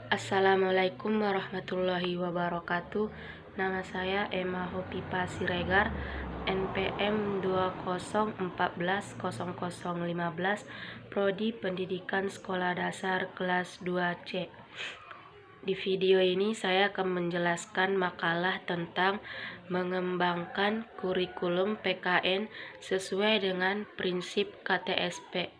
Assalamualaikum warahmatullahi wabarakatuh. Nama saya Emma Hopipa Siregar, NPM 20140015, Prodi Pendidikan Sekolah Dasar kelas 2C. Di video ini saya akan menjelaskan makalah tentang mengembangkan kurikulum PKN sesuai dengan prinsip KTSP.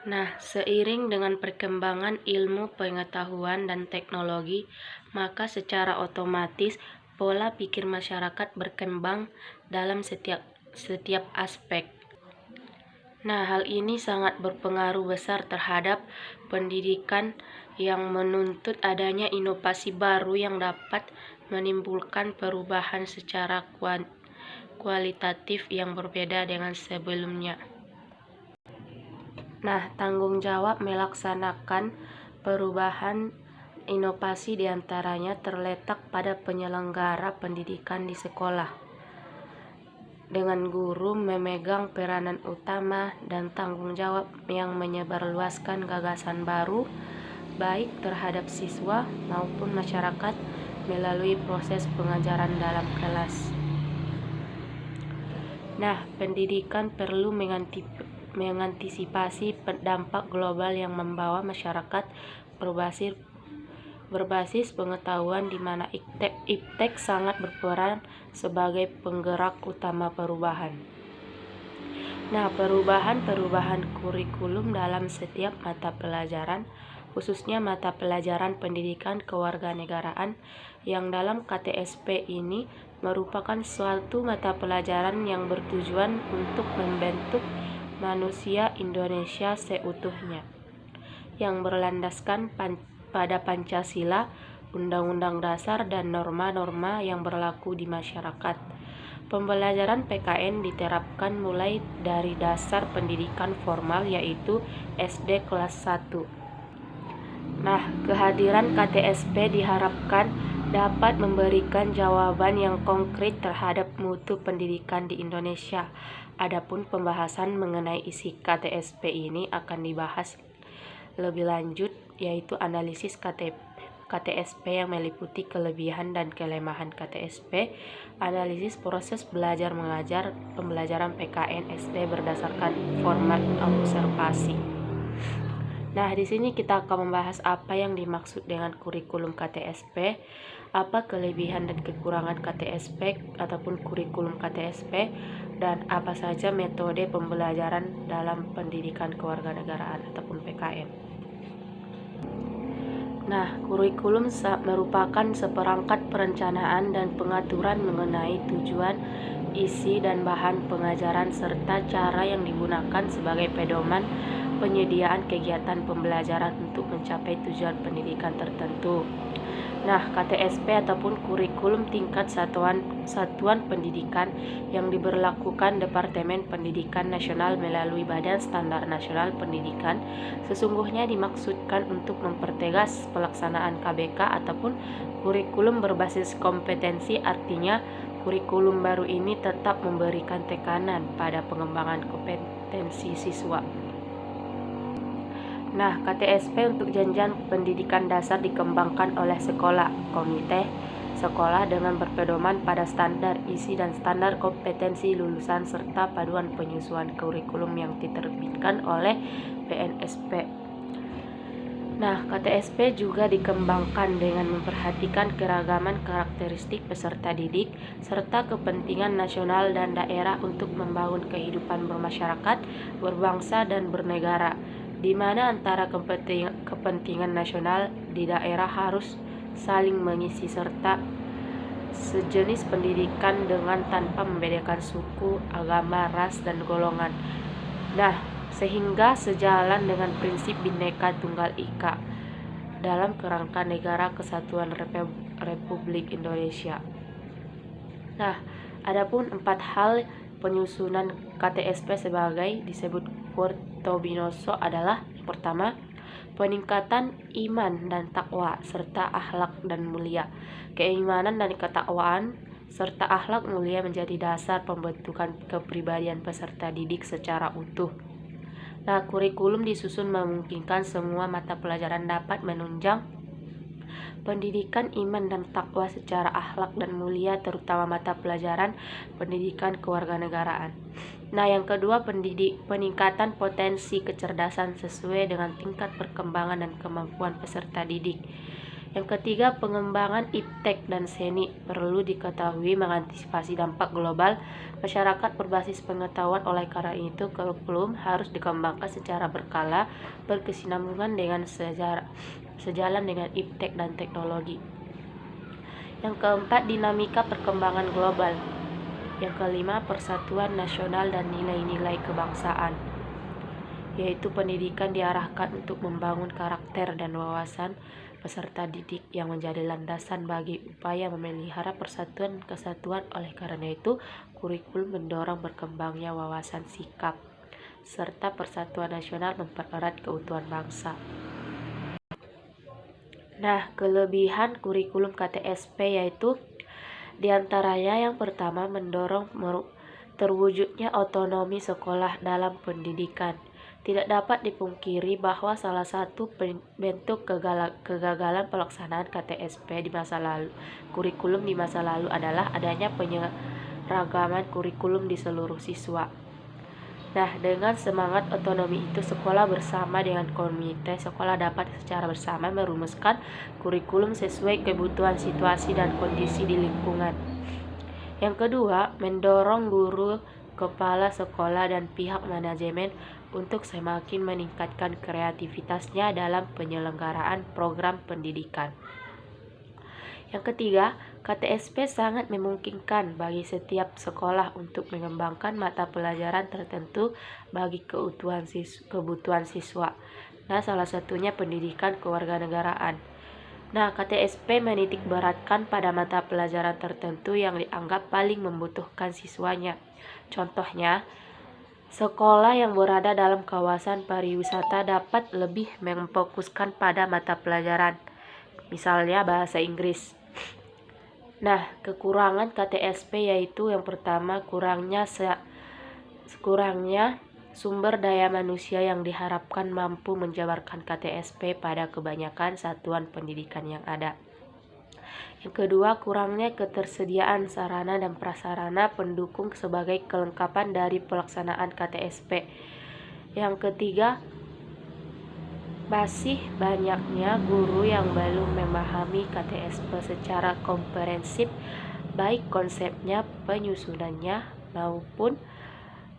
Nah, seiring dengan perkembangan ilmu pengetahuan dan teknologi, maka secara otomatis pola pikir masyarakat berkembang dalam setiap aspek. Nah, hal ini sangat berpengaruh besar terhadap pendidikan yang menuntut adanya inovasi baru yang dapat menimbulkan perubahan secara kualitatif yang berbeda dengan sebelumnya. Nah, tanggung jawab melaksanakan perubahan inovasi diantaranya terletak pada penyelenggara pendidikan di sekolah, dengan guru memegang peranan utama dan tanggung jawab yang menyebarluaskan gagasan baru, baik terhadap siswa maupun masyarakat melalui proses pengajaran dalam kelas. Nah, pendidikan perlu mengantisipasi dampak global yang membawa masyarakat berbasis pengetahuan di mana iptek sangat berperan sebagai penggerak utama perubahan. Nah, perubahan kurikulum dalam setiap mata pelajaran, khususnya mata pelajaran pendidikan kewarganegaraan yang dalam KTSP ini merupakan suatu mata pelajaran yang bertujuan untuk membentuk manusia Indonesia seutuhnya, yang berlandaskan pada Pancasila, Undang-Undang Dasar, dan norma-norma yang berlaku di masyarakat. Pembelajaran PKN diterapkan mulai dari dasar pendidikan formal yaitu SD kelas 1. Nah, kehadiran KTSP diharapkan dapat memberikan jawaban yang konkret terhadap mutu pendidikan di Indonesia. Adapun pembahasan mengenai isi KTSP ini akan dibahas lebih lanjut, yaitu analisis KTSP yang meliputi kelebihan dan kelemahan KTSP, analisis proses belajar mengajar pembelajaran PKN SD berdasarkan format observasi. Nah, di sini kita akan membahas apa yang dimaksud dengan kurikulum KTSP, apa kelebihan dan kekurangan KTSP ataupun kurikulum KTSP, dan apa saja metode pembelajaran dalam pendidikan kewarganegaraan ataupun PKN. Nah, kurikulum merupakan seperangkat perencanaan dan pengaturan mengenai tujuan, isi, dan bahan pengajaran serta cara yang digunakan sebagai pedoman penyediaan kegiatan pembelajaran untuk mencapai tujuan pendidikan tertentu. Nah, KTSP ataupun kurikulum tingkat satuan pendidikan yang diberlakukan Departemen Pendidikan Nasional melalui Badan Standar Nasional Pendidikan sesungguhnya dimaksudkan untuk mempertegas pelaksanaan KBK ataupun kurikulum berbasis kompetensi. Artinya, kurikulum baru ini tetap memberikan tekanan pada pengembangan kompetensi siswa. Nah, KTSP untuk jenjang pendidikan dasar dikembangkan oleh sekolah, komite sekolah dengan berpedoman pada standar isi dan standar kompetensi lulusan serta paduan penyusunan kurikulum yang diterbitkan oleh BNSP. Nah, KTSP juga dikembangkan dengan memperhatikan keragaman karakteristik peserta didik serta kepentingan nasional dan daerah untuk membangun kehidupan bermasyarakat, berbangsa, dan bernegara, di mana antara kepentingan nasional di daerah harus saling mengisi serta sejenis pendidikan dengan tanpa membedakan suku, agama, ras, dan golongan. Nah, sehingga sejalan dengan prinsip Bhinneka Tunggal Ika dalam kerangka Negara Kesatuan Republik Indonesia. Nah, adapun 4 hal penyusunan KTSP sebagai disebut Kurtobinoso adalah: pertama, peningkatan iman dan takwa serta akhlak dan mulia. Keimanan dan ketakwaan serta akhlak mulia menjadi dasar pembentukan kepribadian peserta didik secara utuh. Nah, kurikulum disusun memungkinkan semua mata pelajaran dapat menunjang pendidikan iman dan takwa secara akhlak dan mulia, terutama mata pelajaran pendidikan kewarganegaraan. Nah, yang kedua, peningkatan potensi kecerdasan sesuai dengan tingkat perkembangan dan kemampuan peserta didik. Yang ketiga, pengembangan iptek dan seni. Perlu diketahui mengantisipasi dampak global masyarakat berbasis pengetahuan. Oleh karena itu, kurikulum harus dikembangkan secara berkala, berkesinambungan dengan sejalan dengan iptek dan teknologi. Yang keempat, dinamika perkembangan global. Yang kelima, persatuan nasional dan nilai-nilai kebangsaan, yaitu pendidikan diarahkan untuk membangun karakter dan wawasan peserta didik yang menjadi landasan bagi upaya memelihara persatuan dan kesatuan. Oleh karena itu, kurikulum mendorong berkembangnya wawasan sikap serta persatuan nasional, mempererat keutuhan bangsa. Nah, kelebihan kurikulum KTSP yaitu diantaranya yang pertama, mendorong terwujudnya otonomi sekolah dalam pendidikan. Tidak dapat dipungkiri bahwa salah satu bentuk kegagalan pelaksanaan KTSP di masa lalu, kurikulum di masa lalu adalah adanya penyeragaman kurikulum di seluruh siswa. Nah, dengan semangat otonomi itu, sekolah bersama dengan komite sekolah dapat secara bersama merumuskan kurikulum sesuai kebutuhan situasi dan kondisi di lingkungan. Yang kedua, mendorong guru, kepala sekolah, dan pihak manajemen untuk semakin meningkatkan kreativitasnya dalam penyelenggaraan program pendidikan. Yang ketiga, KTSP sangat memungkinkan bagi setiap sekolah untuk mengembangkan mata pelajaran tertentu bagi kebutuhan siswa. Nah, salah satunya pendidikan kewarganegaraan. Nah, KTSP menitik beratkan pada mata pelajaran tertentu yang dianggap paling membutuhkan siswanya. Contohnya, sekolah yang berada dalam kawasan pariwisata dapat lebih memfokuskan pada mata pelajaran, misalnya bahasa Inggris. Nah, kekurangan KTSP yaitu yang pertama, kurangnya sumber daya manusia yang diharapkan mampu menjabarkan KTSP pada kebanyakan satuan pendidikan yang ada. Yang kedua, kurangnya ketersediaan sarana dan prasarana pendukung sebagai kelengkapan dari pelaksanaan KTSP. Yang ketiga, masih banyaknya guru yang belum memahami KTSP secara komprehensif, baik konsepnya, penyusunannya, maupun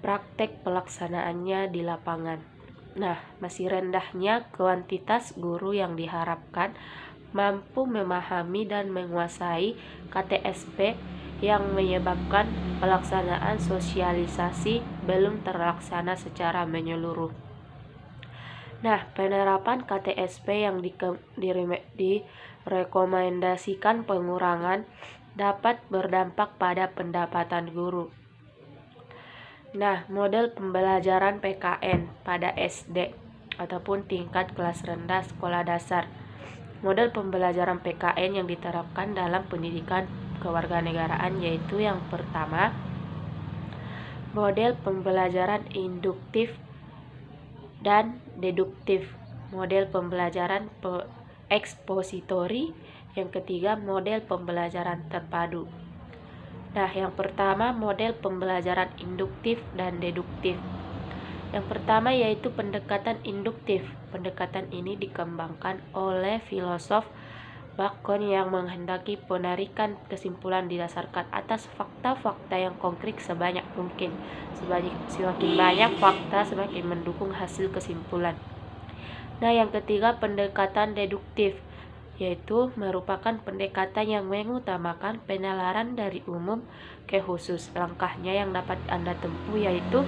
praktek pelaksanaannya di lapangan. Nah, masih rendahnya kuantitas guru yang diharapkan mampu memahami dan menguasai KTSP yang menyebabkan pelaksanaan sosialisasi belum terlaksana secara menyeluruh. Nah, penerapan KTSP yang direkomendasikan pengurangan dapat berdampak pada pendapatan guru. Nah, model pembelajaran PKN pada SD ataupun tingkat kelas rendah sekolah dasar. Model pembelajaran PKN yang diterapkan dalam pendidikan kewarganegaraan yaitu yang pertama, model pembelajaran induktif dan deduktif. Model pembelajaran ekspositori. Yang ketiga, model pembelajaran terpadu. Nah, yang pertama, model pembelajaran induktif dan deduktif. Yang pertama yaitu pendekatan induktif. Pendekatan ini dikembangkan oleh filosof Bacon yang menghendaki penarikan kesimpulan didasarkan atas fakta-fakta yang konkret sebanyak mungkin. Semakin banyak fakta, semakin mendukung hasil kesimpulan. Nah, yang ketiga, pendekatan deduktif, yaitu merupakan pendekatan yang mengutamakan penalaran dari umum ke khusus. Langkahnya yang dapat Anda tempuh yaitu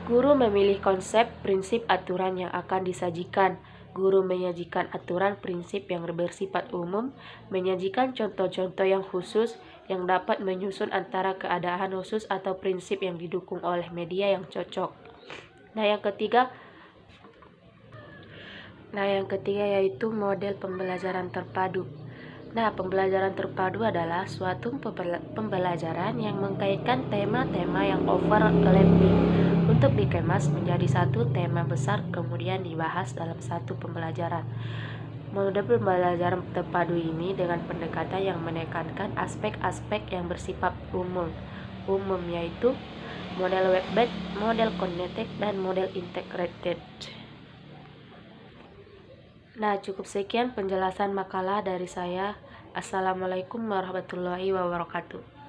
guru memilih konsep, prinsip, aturan yang akan disajikan. Guru menyajikan aturan prinsip yang bersifat umum, menyajikan contoh-contoh yang khusus yang dapat menyusun antara keadaan khusus atau prinsip yang didukung oleh media yang cocok. Nah, yang ketiga yaitu model pembelajaran terpadu. Nah, pembelajaran terpadu adalah suatu pembelajaran yang mengkaitkan tema-tema yang overlapping untuk dikemas menjadi satu tema besar kemudian dibahas dalam satu pembelajaran. Model pembelajaran terpadu ini dengan pendekatan yang menekankan aspek-aspek yang bersifat umum yaitu model web-based, model connected, dan model integrated. Nah, cukup sekian penjelasan makalah dari saya. Assalamualaikum warahmatullahi wabarakatuh.